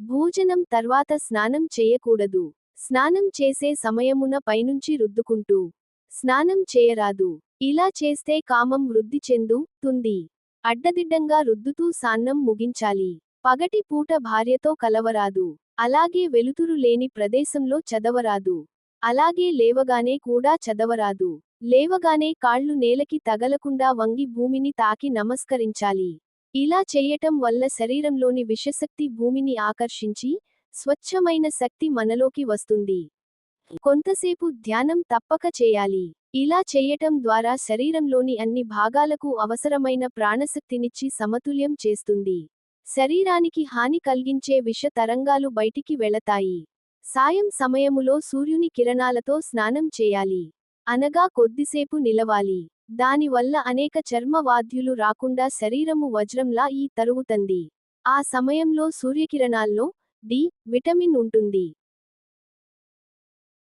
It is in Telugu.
భోజనం తర్వాత స్నానం చేయకూడదు. స్నానం చేసే సమయమున పైనుంచి రుద్దుకుంటూ స్నానం చేయరాదు. ఇలా చేస్తే కామం వృద్ధి చెందుతుంది. అడ్డదిడ్డంగా రుద్దుతూ సాన్నం ముగించాలి. పగటి పూట భార్యతో కలవరాదు. అలాగే వెలుతురు లేని ప్రదేశంలో చదవరాదు. అలాగే లేవగానే కూడా చదవరాదు. లేవగానే కాళ్ళు నేలకి తగలకుండా వంగి భూమిని తాకి నమస్కరించాలి. ఇలా చెయ్యటం వల్ల శరీరంలోని విషశక్తి భూమిని ఆకర్షించి, స్వచ్ఛమైన శక్తి మనలోకి వస్తుంది. కొంతసేపు ధ్యానం తప్పక చేయాలి. ఇలా చెయ్యటం ద్వారా శరీరంలోని అన్ని భాగాలకు అవసరమైన ప్రాణశక్తినిచ్చి సమతుల్యం చేస్తుంది. శరీరానికి హాని కలిగించే విష తరంగాలు బయటికి వెళతాయి. సాయం సమయములో సూర్యుని కిరణాలతో స్నానం చేయాలి. అనగా కొద్దిసేపు నిలవాలి. దానివల్ల అనేక చర్మ వ్యాధులు రాకుండా శరీరము వజ్రంలా తరుగుతుంది. ఆ సమయంలో సూర్యకిరణాల్లో డి విటమిన్ ఉంటుంది.